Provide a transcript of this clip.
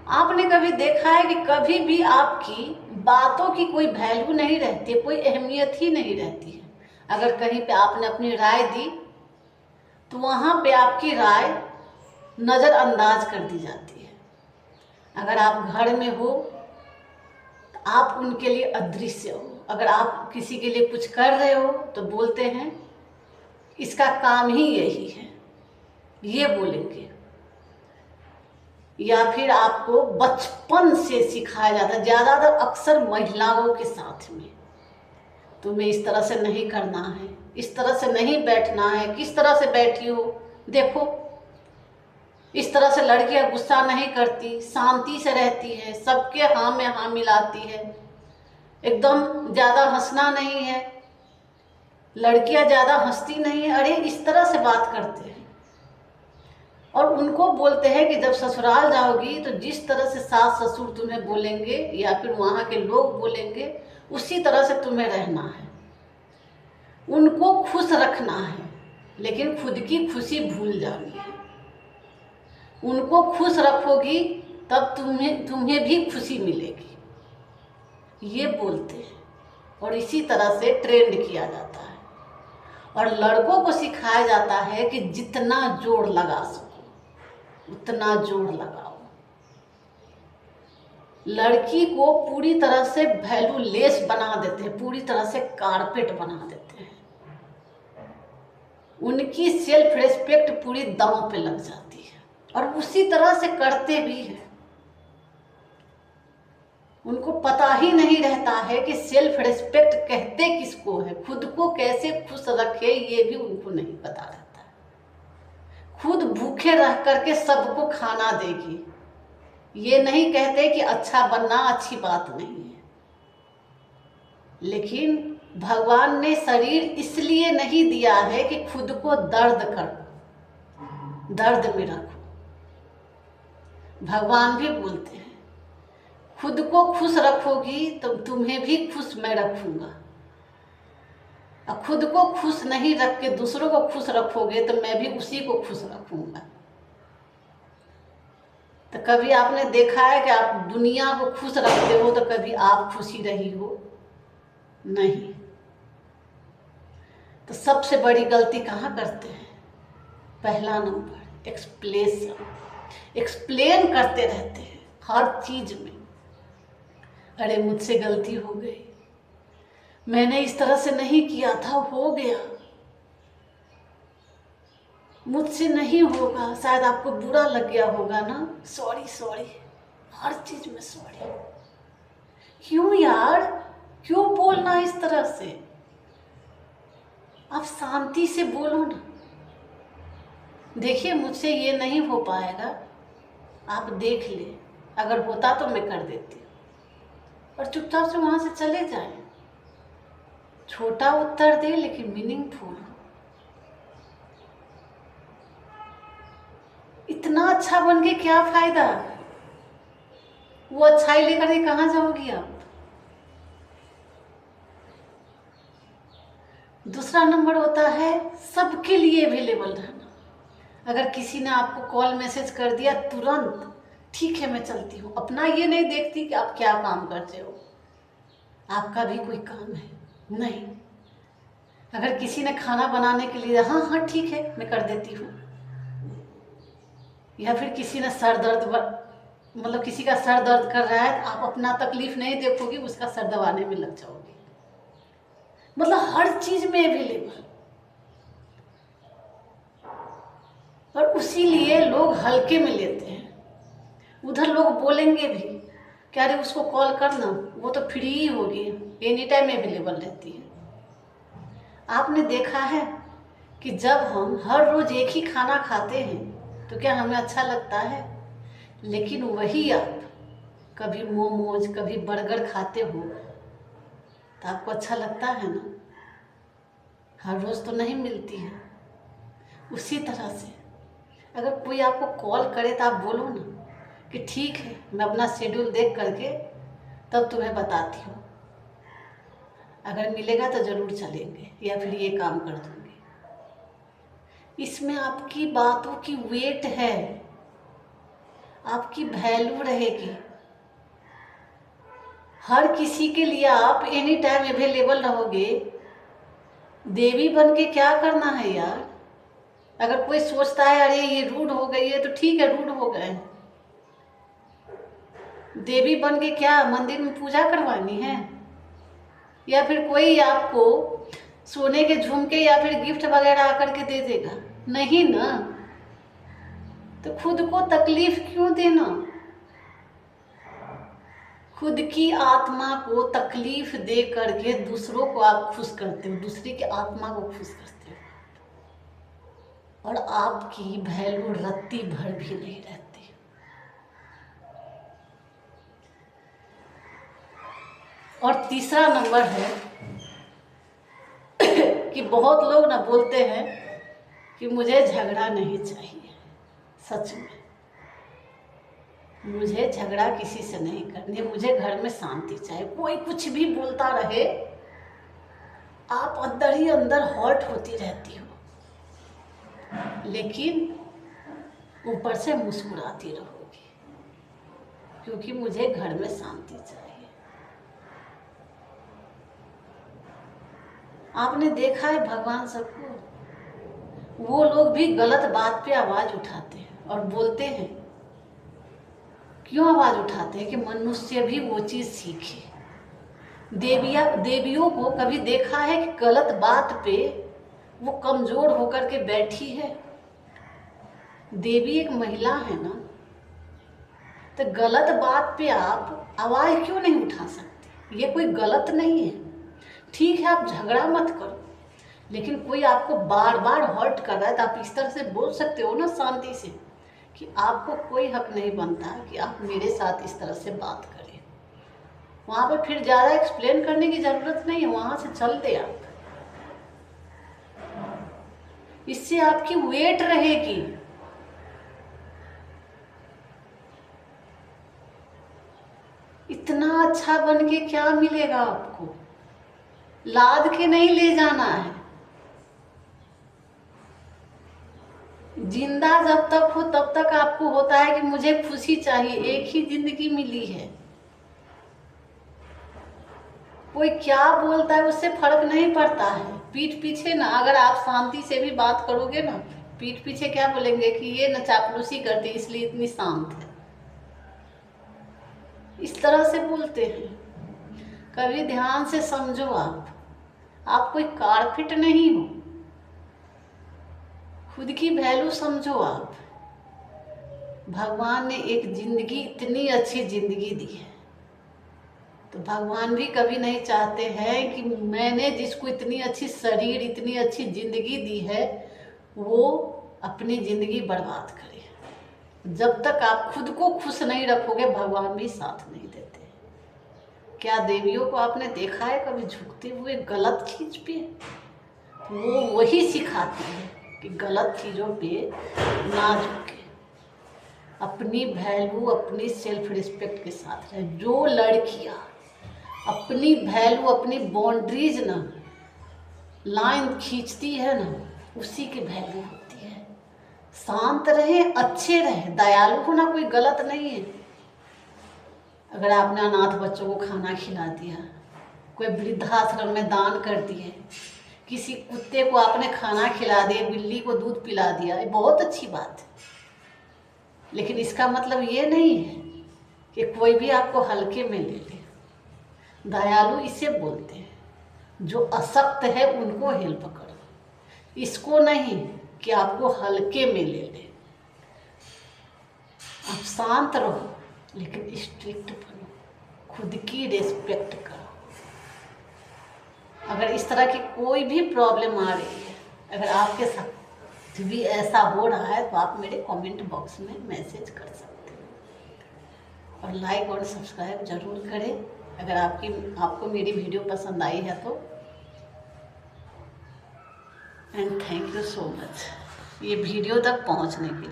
आपने कभी देखा है कि कभी भी आपकी बातों की कोई वैल्यू नहीं रहती है, कोई अहमियत ही नहीं रहती है। अगर कहीं पे आपने अपनी राय दी तो वहाँ पे आपकी राय नज़रअंदाज कर दी जाती है। अगर आप घर में हो तो आप उनके लिए अदृश्य हो। अगर आप किसी के लिए कुछ कर रहे हो तो बोलते हैं इसका काम ही यही है, ये बोलेंगे। या फिर आपको बचपन से सिखाया जाता है, ज़्यादातर अक्सर महिलाओं के साथ में, तुम्हें इस तरह से नहीं करना है, इस तरह से नहीं बैठना है, किस तरह से बैठी हो देखो, इस तरह से लड़कियां गुस्सा नहीं करती, शांति से रहती है, सबके हाँ में हाँ मिलाती है, एकदम ज़्यादा हंसना नहीं है, लड़कियां ज़्यादा हंसती नहीं है। अरे इस तरह से बात करते हैं और उनको बोलते हैं कि जब ससुराल जाओगी तो जिस तरह से सास ससुर तुम्हें बोलेंगे या फिर वहाँ के लोग बोलेंगे उसी तरह से तुम्हें रहना है, उनको खुश रखना है, लेकिन खुद की खुशी भूल जानी है। उनको खुश रखोगी तब तुम्हें भी खुशी मिलेगी, ये बोलते हैं। और इसी तरह से ट्रेंड किया जाता है और लड़कों को सिखाया जाता है कि जितना जोर लगा सको उतना जोर लगाओ। लड़की को पूरी तरह से वैल्यूलेस बना देते हैं, पूरी तरह से कारपेट बना देते हैं। उनकी सेल्फ रिस्पेक्ट पूरी दांव पे लग जाती है और उसी तरह से करते भी हैं। उनको पता ही नहीं रहता है कि सेल्फ रिस्पेक्ट कहते किसको है, खुद को कैसे खुश रखे ये भी उनको नहीं पता रहता है। खुद भूखे रह करके सबको खाना देगी, ये नहीं कहते कि अच्छा बनना अच्छी बात नहीं है, लेकिन भगवान ने शरीर इसलिए नहीं दिया है कि खुद को दर्द करो, दर्द में रखो। भगवान भी बोलते हैं खुद को खुश रखोगी तो तुम्हें भी खुश मैं रखूंगा, और खुद को खुश नहीं रख के दूसरों को खुश रखोगे तो मैं भी उसी को खुश रखूंगा। तो कभी आपने देखा है कि आप दुनिया को खुश रखते हो तो कभी आप खुशी रही हो? नहीं। तो सबसे बड़ी गलती कहाँ करते हैं? पहला नंबर एक्सप्लेन करते रहते हैं हर चीज में। अरे मुझसे गलती हो गई, मैंने इस तरह से नहीं किया था, हो गया, मुझसे नहीं होगा, शायद आपको बुरा लग गया होगा ना, सॉरी सॉरी, हर चीज में सॉरी। क्यों यार, क्यों बोलना इस तरह से? आप शांति से बोलो ना। देखिए मुझसे ये नहीं हो पाएगा, आप देख ले, अगर होता तो मैं कर देती, और चुपचाप से वहां से चले जाएं। छोटा उत्तर दे लेकिन मीनिंगफुल। इतना अच्छा बन के क्या फायदा? वो अच्छाई लेकर के कहाँ जाओगी आप? दूसरा नंबर होता है सबके लिए अवेलेबल रहना। अगर किसी ने आपको कॉल मैसेज कर दिया तुरंत ठीक है मैं चलती हूँ, अपना ये नहीं देखती कि आप क्या काम करते हो, आपका भी कोई काम है नहीं। अगर किसी ने खाना बनाने के लिए हाँ हाँ ठीक है मैं कर देती हूँ, या फिर किसी ने सर दर्द मतलब किसी का सर दर्द कर रहा है, आप अपना तकलीफ नहीं देखोगी, उसका सर दबाने में लग जाओगी। मतलब हर चीज में अवेलेबल। और उसी लिए लोग हल्के में लेते हैं। उधर लोग बोलेंगे भी कि अरे उसको कॉल करना, वो तो फ्री ही होगी, एनी टाइम अवेलेबल रहती है। आपने देखा है कि जब हम हर रोज एक ही खाना खाते हैं तो क्या हमें अच्छा लगता है? लेकिन वही आप कभी मोमोज कभी बर्गर खाते हो तो आपको अच्छा लगता है ना? हर रोज तो नहीं मिलती है। उसी तरह से अगर कोई आपको कॉल करे तो आप बोलो ना कि ठीक है मैं अपना शेड्यूल देख करके तब तुम्हें बताती हूँ, अगर मिलेगा तो ज़रूर चलेंगे या फिर ये काम कर दूँगी। इसमें आपकी बातों की वेट है। आपकी वैल्यू रहेगी। हर किसी के लिए आप एनी टाइम अवेलेबल रहोगे। देवी बन के क्या करना है यार। अगर कोई सोचता है अरे ये रूड हो गई है, तो ठीक है, रूड हो गए। देवी बन के क्या मंदिर में पूजा करवानी है, या फिर कोई आपको सोने के झुमके या फिर गिफ्ट वगैरह आकर के दे देगा? नहीं ना। तो खुद को तकलीफ क्यों देना? खुद की आत्मा को तकलीफ दे करके दूसरों को आप खुश करते हो, दूसरे की आत्मा को खुश करते हो, और आपकी वैल्यू रत्ती भर भी नहीं रहती। और तीसरा नंबर है कि बहुत लोग ना बोलते हैं कि मुझे झगड़ा नहीं चाहिए। सच में मुझे झगड़ा किसी से नहीं करनी, मुझे घर में शांति चाहिए। कोई कुछ भी बोलता रहे, आप अंदर ही अंदर हर्ट होती रहती हो, लेकिन ऊपर से मुस्कुराती रहोगी, क्योंकि मुझे घर में शांति चाहिए। आपने देखा है भगवान सबको, वो लोग भी गलत बात पे आवाज उठाते हैं और बोलते हैं। क्यों आवाज उठाते हैं? कि मनुष्य भी वो चीज सीखे। देवियों को कभी देखा है कि गलत बात पे वो कमजोर होकर के बैठी है? देवी एक महिला है ना, तो गलत बात पे आप आवाज क्यों नहीं उठा सकते? ये कोई गलत नहीं है। ठीक है, आप झगड़ा मत करो, लेकिन कोई आपको बार बार हर्ट कर रहा है तो आप इस तरह से बोल सकते हो ना शांति से, कि आपको कोई हक नहीं बनता कि आप मेरे साथ इस तरह से बात करें। वहाँ पे फिर ज़्यादा एक्सप्लेन करने की ज़रूरत नहीं है, वहाँ से चल दे आप। इससे आपकी वेट रहेगी। इतना अच्छा बन के क्या मिलेगा आपको? लाद के नहीं ले जाना है। जिंदा जब तक हो तब तक आपको होता है कि मुझे खुशी चाहिए, एक ही जिंदगी मिली है। कोई क्या बोलता है उससे फर्क नहीं पड़ता है। पीठ पीछे ना अगर आप शांति से भी बात करोगे ना, पीठ पीछे क्या बोलेंगे कि ये न चापलूसी करती इसलिए इतनी शांत है, इस तरह से बोलते हैं। कभी ध्यान से समझो, आप कोई कारपेट नहीं हो। खुद की वैल्यू समझो आप। भगवान ने एक जिंदगी, इतनी अच्छी जिंदगी दी है, तो भगवान भी कभी नहीं चाहते हैं कि मैंने जिसको इतनी अच्छी शरीर, इतनी अच्छी जिंदगी दी है, वो अपनी जिंदगी बर्बाद करे। जब तक आप खुद को खुश नहीं रखोगे, भगवान भी साथ नहीं देते। क्या देवियों को आपने देखा है कभी झुकते हुए गलत चीज पे? वो वही सिखाती है कि गलत चीज़ों पे ना झुके, अपनी वैल्यू, अपनी सेल्फ रिस्पेक्ट के साथ रहे। जो लड़कियां अपनी वैल्यू, अपनी बाउंड्रीज ना लाइन खींचती है ना, उसी की वैल्यू होती है। शांत रहे, अच्छे रहे, दयालु होना कोई गलत नहीं है। अगर आपने अनाथ बच्चों को खाना खिला दिया, कोई वृद्धाश्रम में दान कर दिए, किसी कुत्ते को आपने खाना खिला दिया, बिल्ली को दूध पिला दिया, ये बहुत अच्छी बात है। लेकिन इसका मतलब ये नहीं है कि कोई भी आपको हल्के में ले ले। दयालु इसे बोलते हैं, जो अशक्त है उनको हेल्प करो, इसको नहीं कि आपको हल्के में ले ले। आप शांत रहो, लेकिन स्ट्रिक्ट बनो, खुद की रिस्पेक्ट करो। अगर इस तरह की कोई भी प्रॉब्लम आ रही है, अगर आपके साथ भी ऐसा हो रहा है, तो आप मेरे कमेंट बॉक्स में मैसेज कर सकते हैं, और लाइक और सब्सक्राइब जरूर करें अगर आपको मेरी वीडियो पसंद आई है तो। And thank you so much ये वीडियो तक पहुंचने के लिए।